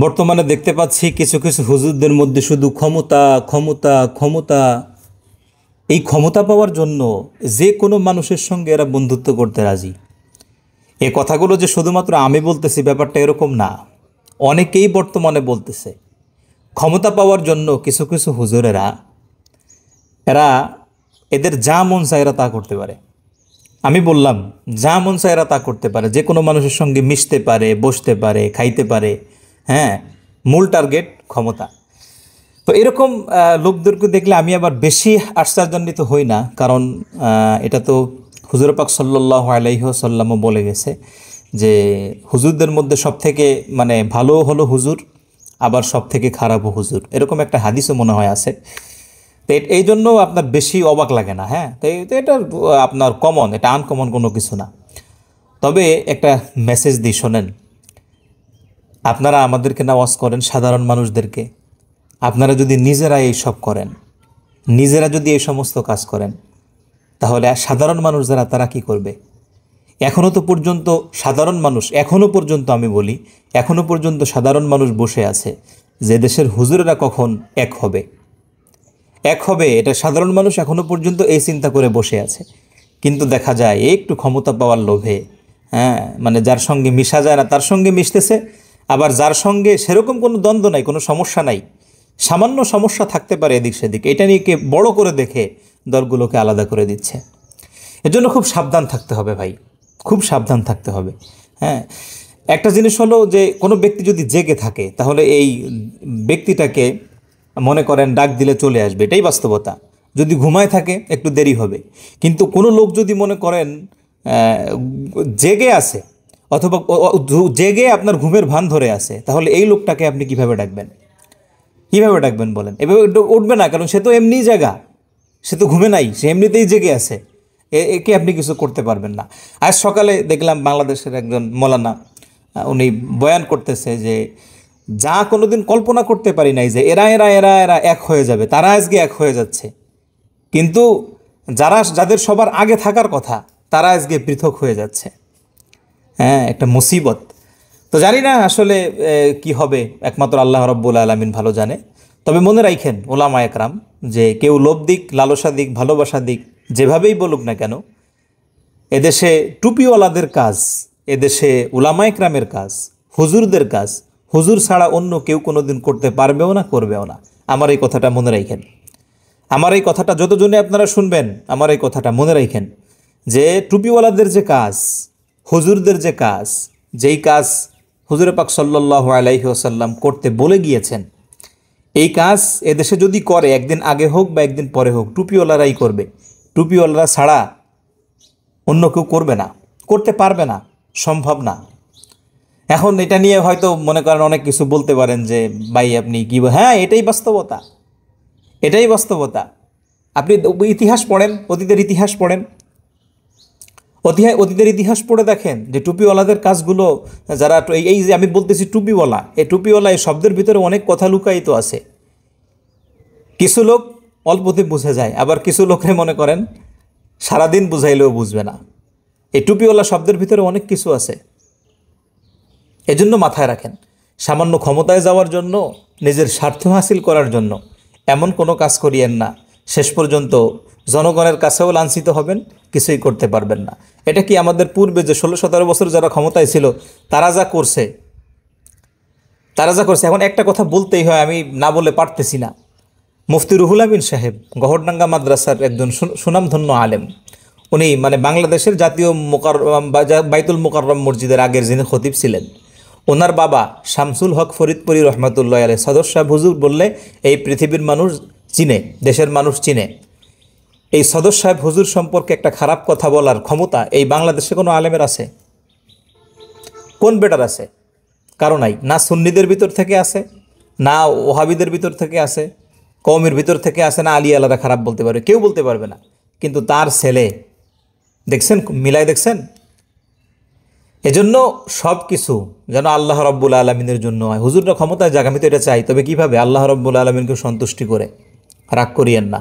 বর্তমানে দেখতে পাচ্ছি কিছু কিছু হুজুরদের মধ্যে শুধু ক্ষমতা ক্ষমতা ক্ষমতা। এই ক্ষমতা পাওয়ার জন্য যে কোনো মানুষের সঙ্গে এরা বন্ধুত্ব করতে রাজি। এই কথাগুলো যে শুধুমাত্র আমি বলতেছি ব্যাপারটা এরকম না, অনেকেই বর্তমানে বলতেছে। ক্ষমতা পাওয়ার জন্য কিছু কিছু হুজুরেরা এরা এদের যা মন চায় এরা তা করতে পারে। আমি বললাম যা মন চায় এরা তা করতে পারে, যে কোনো মানুষের সঙ্গে মিশতে পারে, বসতে পারে, খাইতে পারে। হ্যাঁ, মূল টার্গেট ক্ষমতা। তো এরকম লোকদেরকে দেখলে আমি আবার বেশি আশ্চর্যান্বিত হই না, কারণ এটা তো হুজুর পাক সাল্লাল্লাহু আলাইহি ওয়াসাল্লামও বলে গেছে যে হুজুরদের মধ্যে সবথেকে ভালো হলো হুজুর, আবার সবথেকে খারাপও হুজুর, এরকম একটা হাদিসও মনে হয় আছে। তো এই জন্য আপনার বেশি অবাক লাগে না। হ্যাঁ, তো এটা আপনার কমন, এটা আনকমন কোনো কিছু না। তবে একটা মেসেজ দিই, শোনেন। আপনারা আমাদেরকে নাওয়াজ করেন, সাধারণ মানুষদেরকে। আপনারা যদি নিজেরা এই সব করেন, নিজেরা যদি এই সমস্ত কাজ করেন, তাহলে সাধারণ মানুষ যারা তারা কি করবে? এখনও পর্যন্ত আমি বলি, এখনও পর্যন্ত সাধারণ মানুষ বসে আছে যে দেশের হুজুরেরা কখন এক হবে। এটা সাধারণ মানুষ এখনও পর্যন্ত এই চিন্তা করে বসে আছে। কিন্তু দেখা যায় একটু ক্ষমতা পাওয়ার লোভে, হ্যাঁ, যার সঙ্গে মিশা যায় না তার সঙ্গে মিশতেছে, আবার যার সঙ্গে সেরকম কোনো দ্বন্দ্ব নাই, কোনো সমস্যা নাই, সামান্য সমস্যা থাকতে পারে এদিক সেদিক, এটা নিয়ে কে বড় করে দেখে দলগুলোকে আলাদা করে দিচ্ছে। এজন্য খুব সাবধান থাকতে হবে ভাই, খুব সাবধান থাকতে হবে। হ্যাঁ, একটা জিনিস হলো যে কোনো ব্যক্তি যদি জেগে থাকে তাহলে এই ব্যক্তিটাকে মনে করেন ডাক দিলে চলে আসবে, এটাই বাস্তবতা। যদি ঘুমায় থাকে একটু দেরি হবে। কিন্তু কোনো লোক যদি মনে করেন জেগে আছে, অথবা জেগে আপনার ঘুমের ভান ধরে আছে, তাহলে এই লোকটাকে আপনি কিভাবে ডাকবেন? কীভাবে ডাকবেন বলেন? এভাবে উঠবে না, কারণ সে তো এমনিই জাগা, সে তো ঘুমে নাই, সে এমনিতেই জেগে আছে। একে আপনি কিছু করতে পারবেন না। আজ সকালে দেখলাম বাংলাদেশের একজন মৌলানা, উনি বয়ান করতেছে যে যা কোনোদিন কল্পনা করতে পারি নাই যে এরা এরা এরা এরা এক হয়ে যাবে, তারা আজকে এক হয়ে যাচ্ছে। কিন্তু যাদের সবার আগে থাকার কথা তারা আজকে পৃথক হয়ে যাচ্ছে। হ্যাঁ, একটা মুসিবত। তো জানি না আসলে কি হবে, একমাত্র আল্লাহ রাব্বুল আলামিন ভালো জানে। তবে মনে রাখেন ওলামা একরাম, যে কেউ লোভ দিক, লালসা দিক, ভালোবাসা দিক, যেভাবেই বলুক না কেন, এদেশে টুপিওয়ালাদের কাজ, এদেশে ওলামা একরামের কাজ, হুজুরদের কাজ, হুজুর ছাড়া অন্য কেউ কোনোদিন করতে পারবেও না, করবেও না। আমার এই কথাটা মনে রাখেন। আমার এই কথাটা যতজনে আপনারা শুনবেন, আমার এই কথাটা মনে রাখেন যে টুপিওয়ালাদের যে কাজ, হুজুরদের যে কাজ, যেই কাজ হুজুর পাক সাল্লাল্লাহু আলাইহি ওয়াসাল্লাম করতে বলে গিয়েছেন, এই কাজ এদেশে যদি করে, একদিন আগে হোক বা একদিন পরে হোক, টুপিওয়ালারাই করবে। টুপিওয়ালারা ছাড়া অন্য কেউ করবে না, করতে পারবে না, সম্ভব না। এখন এটা নিয়ে হয়তো মনে করেন অনেক কিছু বলতে পারেন যে ভাই আপনি কি, হ্যাঁ, এটাই বাস্তবতা, এটাই বাস্তবতা। আপনি ইতিহাস পড়েন, অতীতের ইতিহাস পড়েন, অতীতের ইতিহাস পড়ে দেখেন যে টুপিওয়ালাদের কাজগুলো, যারা এই যে আমি বলতেছি টুপিওয়ালা, এই টুপিওয়ালা এই শব্দের ভিতরে অনেক কথা লুকায়িত আছে। কিছু লোক অল্পতে বুঝে যায়, আবার কিছু লোকরে মনে করেন সারাদিন বুঝাইলেও বুঝবে না। এই টুপিওয়ালা শব্দের ভিতরে অনেক কিছু আছে। এজন্য মাথায় রাখেন, সামান্য ক্ষমতায় যাওয়ার জন্য, নিজের স্বার্থ হাসিল করার জন্য এমন কোনো কাজ করিয়েন না, শেষ পর্যন্ত জনগণের কাছেও লাঞ্ছিত হবেন, কিছুই করতে পারবেন না। এটা কি আমাদের পূর্বে যে 16-17 বছর যারা ক্ষমতায় ছিল তারা যা করছে, এখন একটা কথা বলতেই হয়, আমি না বলে পারতেছি না। মুফতি রুহুল আমিন সাহেব, গহরডাঙ্গা মাদ্রাসার একজন সুনামধন্য আলেম, উনি বাংলাদেশের জাতীয় বাইতুল মুকাররম মসজিদের আগের যিনি খতিব ছিলেন, ওনার বাবা শামসুল হক ফরিদপুরি রহমতুল্লাহ আলাইহি সদর সাহেব হুজুর বললে এই পৃথিবীর মানুষ চিনে, দেশের মানুষ চিনে। এই সদর সাহেব হুজুর সম্পর্কে একটা খারাপ কথা বলার ক্ষমতা এই বাংলাদেশে কোনো আলেমের আছে? কোন বেটার আছে? কারো নাই। না সুন্নিদের ভিতর থেকে আছে, না ওহাবিদের ভিতর থেকে আছে, কওমের ভিতর থেকে আছে, না আলী আলাদা খারাপ বলতে পারবে, কেউ বলতে পারবে না। কিন্তু তার ছেলে, দেখছেন, মিলাই দেখছেন। এজন্য সব কিছু যেন আল্লাহ রাব্বুল আলামিনের জন্য হয়। হুজুররা ক্ষমতায় যাক, আমি তো এটা চাই, তবে কিভাবে? আল্লাহ রাব্বুল আলামিনকে সন্তুষ্টি করে। রাগ করিয়েন না।